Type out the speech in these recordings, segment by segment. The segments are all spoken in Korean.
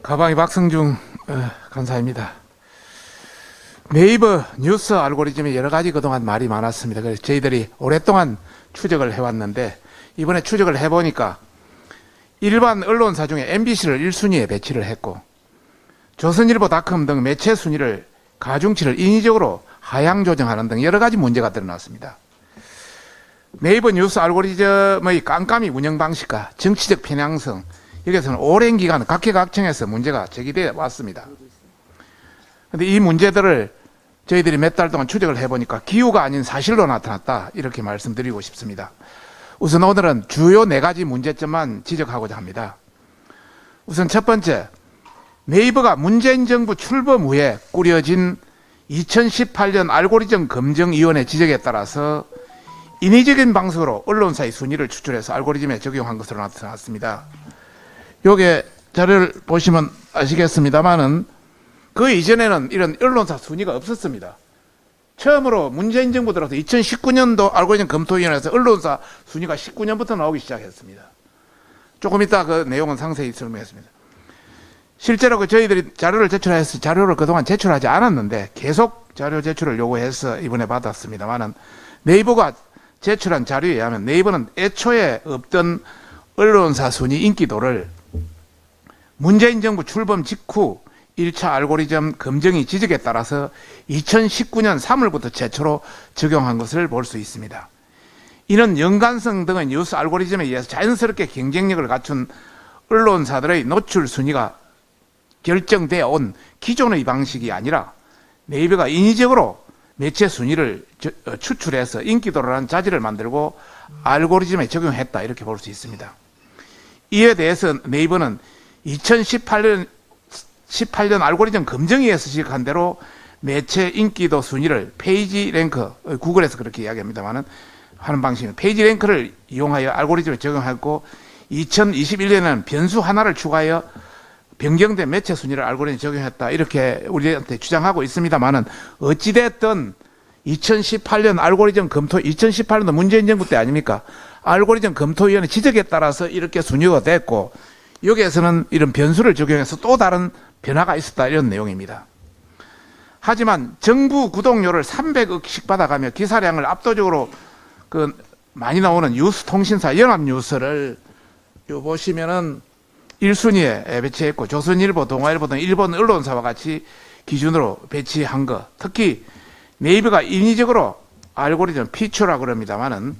가방이 박성중 간사입니다. 네이버 뉴스 알고리즘이 여러 가지 그동안 말이 많았습니다. 그래서 저희들이 오랫동안 추적을 해왔는데 이번에 추적을 해보니까 일반 언론사 중에 MBC를 1순위에 배치를 했고 조선일보닷컴 등 매체 순위를 가중치를 인위적으로 하향 조정하는 등 여러 가지 문제가 드러났습니다. 네이버 뉴스 알고리즘의 깜깜이 운영 방식과 정치적 편향성, 여기에서는 오랜 기간 각계각층에서 문제가 제기되어 왔습니다. 그런데 이 문제들을 저희들이 몇 달 동안 추적을 해보니까 기우가 아닌 사실로 나타났다, 이렇게 말씀드리고 싶습니다. 우선 오늘은 주요 4가지 문제점만 지적하고자 합니다. 우선 첫 번째, 네이버가 문재인 정부 출범 후에 꾸려진 2018년 알고리즘 검증위원회 지적에 따라서 인위적인 방식으로 언론사의 순위를 추출해서 알고리즘에 적용한 것으로 나타났습니다. 요게 자료를 보시면 아시겠습니다만은 그 이전에는 이런 언론사 순위가 없었습니다. 처음으로 문재인 정부 들어서 2019년도 알고리즘 검토위원회에서 언론사 순위가 19년부터 나오기 시작했습니다. 조금 이따 그 내용은 상세히 설명했습니다. 실제로 저희들이 자료를 제출해서 자료를 그동안 제출하지 않았는데 계속 자료 제출을 요구해서 이번에 받았습니다만은 네이버가 제출한 자료에 의하면 네이버는 애초에 없던 언론사 순위 인기도를 문재인 정부 출범 직후 1차 알고리즘 검증이 지적에 따라서 2019년 3월부터 최초로 적용한 것을 볼 수 있습니다. 이는 연관성 등의 뉴스 알고리즘에 의해서 자연스럽게 경쟁력을 갖춘 언론사들의 노출 순위가 결정되어 온 기존의 방식이 아니라 네이버가 인위적으로 매체 순위를 추출해서 인기도를 한 자질을 만들고 알고리즘에 적용했다, 이렇게 볼 수 있습니다. 이에 대해서 네이버는 2018년 알고리즘 검증위에서 지적한 대로 매체 인기도 순위를 페이지 랭크, 구글에서 그렇게 이야기합니다만은 하는 방식입니다. 페이지 랭크를 이용하여 알고리즘에 적용했고 2021년에는 변수 하나를 추가하여 변경된 매체 순위를 알고리즘에 적용했다, 이렇게 우리한테 주장하고 있습니다만은 어찌됐든 2018년 알고리즘 검토, 2018년도 문재인 정부 때 아닙니까? 알고리즘 검토위원회 지적에 따라서 이렇게 순위가 됐고 여기에서는 이런 변수를 적용해서 또 다른 변화가 있었다, 이런 내용입니다. 하지만 정부 구독료를 300억씩 받아가며 기사량을 압도적으로 많이 나오는 뉴스 통신사 연합뉴스를 요 보시면은 1순위에 배치했고 조선일보, 동아일보 등 일본 언론사와 같이 기준으로 배치한 것, 특히 네이버가 인위적으로 알고리즘 피처라고 그럽니다만은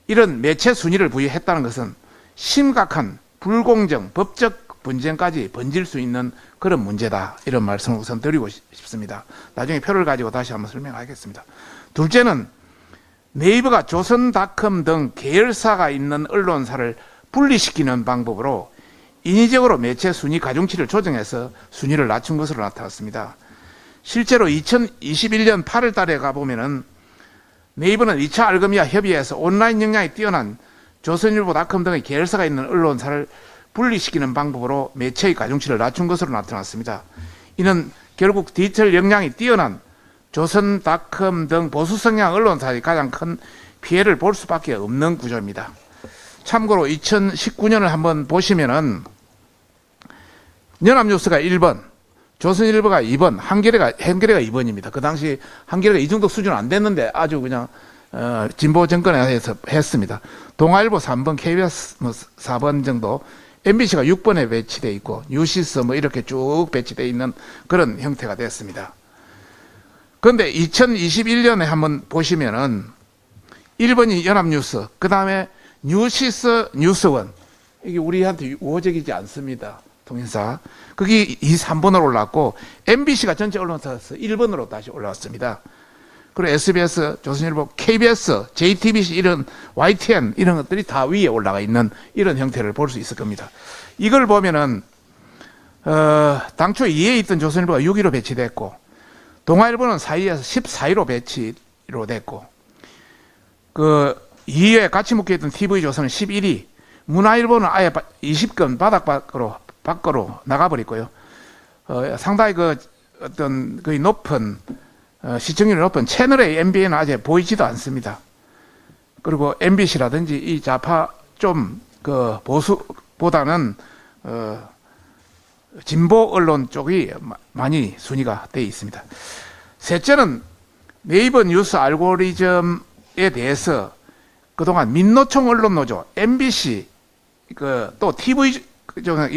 이런 매체 순위를 부여했다는 것은 심각한 불공정, 법적 분쟁까지 번질 수 있는 그런 문제다, 이런 말씀을 우선 드리고 싶습니다. 나중에 표를 가지고 다시 한번 설명하겠습니다. 둘째는 네이버가 조선닷컴 등 계열사가 있는 언론사를 분리시키는 방법으로 인위적으로 매체 순위 가중치를 조정해서 순위를 낮춘 것으로 나타났습니다. 실제로 2021년 8월 달에 가보면은 네이버는 2차 알고리즘과 협의해서 온라인 역량이 뛰어난 조선일보닷컴 등의 계열사가 있는 언론사를 분리시키는 방법으로 매체의 가중치를 낮춘 것으로 나타났습니다. 이는 결국 디지털 역량이 뛰어난 조선닷컴 등 보수 성향 언론사의 가장 큰 피해를 볼 수밖에 없는 구조입니다. 참고로 2019년을 한번 보시면은 연합뉴스가 1번, 조선일보가 2번, 한겨레가 2번입니다. 그 당시 한겨레가 이 정도 수준 안 됐는데 아주 그냥 진보 정권에서 했습니다. 동아일보 3번, KBS 4번 정도, MBC가 6번에 배치되어 있고 뉴시스 이렇게 쭉 배치되어 있는 그런 형태가 됐습니다. 그런데 2021년에 한번 보시면은 1번이 연합뉴스, 그 다음에 뉴시스, 뉴스원, 이게 우리한테 우호적이지 않습니다. 통신사. 그게 2, 3번으로 올랐고 MBC가 전체 언론사에서 1번으로 다시 올라왔습니다. 그리고 SBS, 조선일보, KBS, JTBC 이런 YTN 이런 것들이 다 위에 올라가 있는 이런 형태를 볼 수 있을 겁니다. 이걸 보면은 당초 2위에 있던 조선일보가 6위로 배치됐고 동아일보는 4위에서 14위로 배치로 됐고 그 2위에 같이 묶여있던 TV조선은 11위, 문화일보는 아예 20권 바닥 밖으로 나가버렸고요. 상당히 어떤 거의 높은 시청률이 높은 채널의 MBN은 아직 보이지도 않습니다. 그리고 MBC라든지 이 좌파 좀 보수보다는 진보 언론 쪽이 많이 순위가 되어 있습니다. 셋째는 네이버 뉴스 알고리즘에 대해서 그동안 민노총 언론노조, MBC, 또 TV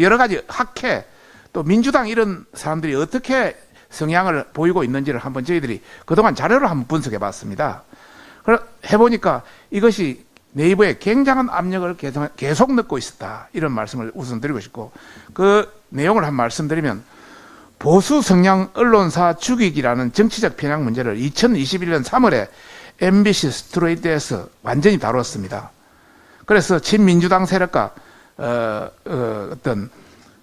여러 가지 학회, 또 민주당 이런 사람들이 어떻게 성향을 보이고 있는지를 한번 저희들이 그동안 자료를 한번 분석해 봤습니다. 해보니까 이것이 네이버에 굉장한 압력을 계속 넣고 있었다. 이런 말씀을 우선 드리고 싶고, 그 내용을 한 말씀드리면, 보수 성향 언론사 죽이기라는 정치적 편향 문제를 2021년 3월에 MBC 스트레이트에서 완전히 다뤘습니다. 그래서 친민주당 세력과 어떤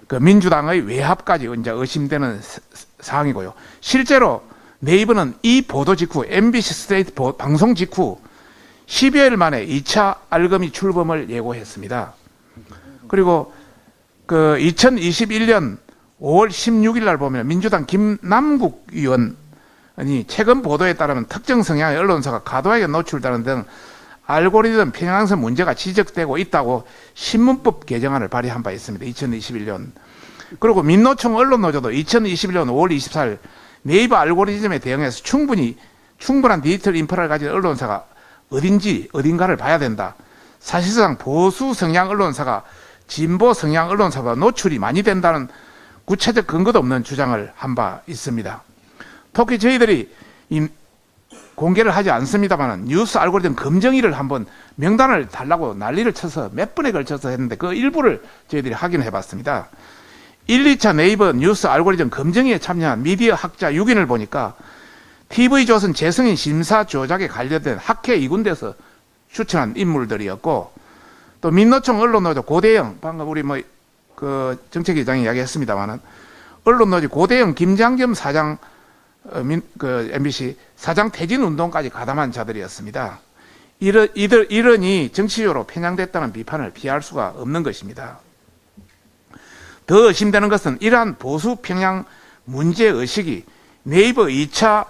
그 민주당의 외합까지 이제 의심되는 사항이고요. 실제로 네이버는 이 보도 직후 MBC 스트레이트 방송 직후 12일 만에 2차 알검이 출범을 예고했습니다. 그리고 그 2021년 5월 16일 날 보면 민주당 김남국 의원이 최근 보도에 따르면 특정 성향의 언론사가 과도하게 노출되는 등 알고리즘 편향성 문제가 지적되고 있다고 신문법 개정안을 발의한 바 있습니다. 2021년. 그리고 민노총 언론노조도 2021년 5월 24일 네이버 알고리즘에 대응해서 충분한 디지털 인프라를 가진 언론사가 어딘가를 봐야 된다. 사실상 보수 성향 언론사가 진보 성향 언론사보다 노출이 많이 된다는 구체적 근거도 없는 주장을 한 바 있습니다. 특히 저희들이 공개를 하지 않습니다만 뉴스 알고리즘 검증위를 한번 명단을 달라고 난리를 쳐서 몇 번에 걸쳐서 했는데 그 일부를 저희들이 확인해 봤습니다. 1, 2차 네이버 뉴스 알고리즘 검증위에 참여한 미디어 학자 6인을 보니까 TV조선 재승인 심사 조작에 관련된 학회 2군데에서 추천한 인물들이었고, 또 민노총 언론노조 고대영, 방금 우리 그 정책위장이 이야기했습니다만은 언론노조 고대영 김장겸 사장, 그 MBC 사장 퇴진 운동까지 가담한 자들이었습니다. 이러니 정치적으로 편향됐다는 비판을 피할 수가 없는 것입니다. 더 의심되는 것은 이러한 보수 편향 문제 의식이 네이버 2차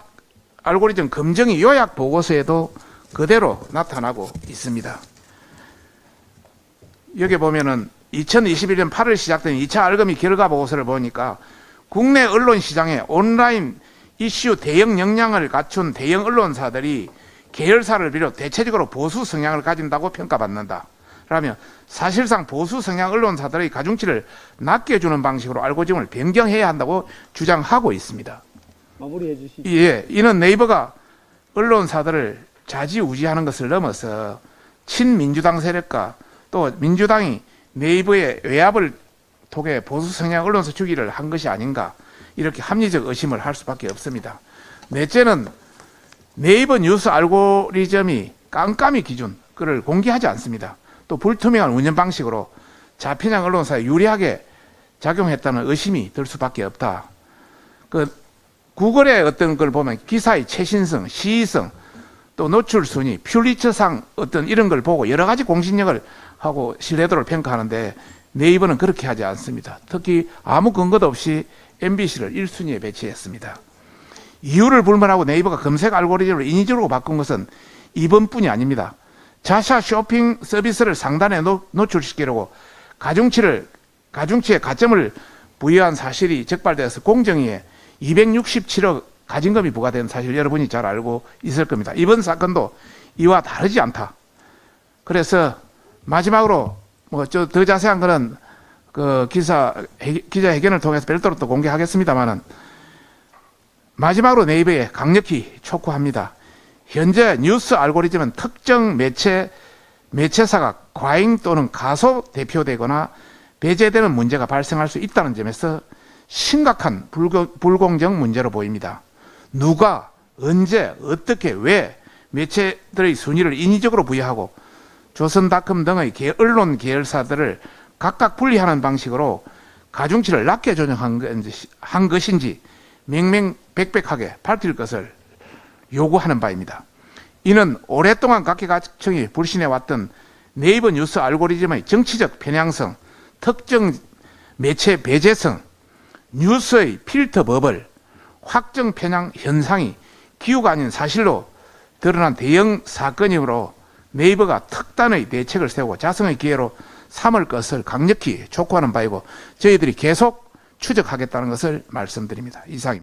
알고리즘 검증위 요약 보고서에도 그대로 나타나고 있습니다. 여기 보면은 2021년 8월 시작된 2차 알검이 결과 보고서를 보니까 국내 언론 시장에 온라인 이슈 대응 역량을 갖춘 대형 언론사들이 계열사를 비롯 대체적으로 보수 성향을 가진다고 평가받는다. 그러면 사실상 보수 성향 언론사들의 가중치를 낮게 주는 방식으로 알고리즘을 변경해야 한다고 주장하고 있습니다. 마무리해 주시죠. 예, 이는 네이버가 언론사들을 좌지우지하는 것을 넘어서 친민주당 세력과 또 민주당이 네이버의 외압을 통해 보수 성향 언론사 주기를 한 것이 아닌가, 이렇게 합리적 의심을 할 수밖에 없습니다. 넷째는 네이버 뉴스 알고리즘이 깜깜이 기준을 공개하지 않습니다. 또 불투명한 운영 방식으로 자편향 언론사에 유리하게 작용했다는 의심이 들 수밖에 없다. 구글의 어떤 걸 보면 기사의 최신성, 시의성, 또 노출 순위, 퓰리처상 어떤 이런 걸 보고 여러 가지 공신력을 하고 신뢰도를 평가하는데 네이버는 그렇게 하지 않습니다. 특히 아무 근거도 없이 MBC를 1순위에 배치했습니다. 이유를 불문하고 네이버가 검색 알고리즘을 인위적으로 바꾼 것은 이번뿐이 아닙니다. 자사 쇼핑 서비스를 상단에 노출시키려고 가중치에 가점을 부여한 사실이 적발되어서 공정위에 267억 가징금이 부과된 사실 여러분이 잘 알고 있을 겁니다. 이번 사건도 이와 다르지 않다. 그래서 마지막으로 더 자세한 거는 그 기자 회견을 통해서 별도로 또 공개하겠습니다만은, 마지막으로 네이버에 강력히 촉구합니다. 현재 뉴스 알고리즘은 특정 매체사가 과잉 또는 가소 대표되거나 배제되는 문제가 발생할 수 있다는 점에서 심각한 불공정 문제로 보입니다. 누가, 언제, 어떻게, 왜 매체들의 순위를 인위적으로 부여하고 조선닷컴 등의 언론 계열사들을 각각 분리하는 방식으로 가중치를 낮게 조정한 것인지 명명백백하게 밝힐 것을 요구하는 바입니다. 이는 오랫동안 각계각층이 불신해왔던 네이버 뉴스 알고리즘의 정치적 편향성, 특정 매체 배제성, 뉴스의 필터 버블, 확정 편향 현상이 기우가 아닌 사실로 드러난 대형 사건이므로 네이버가 특단의 대책을 세우고 자성의 기회로 삼을 것을 강력히 촉구하는 바이고, 저희들이 계속 추적하겠다는 것을 말씀드립니다. 이상입니다.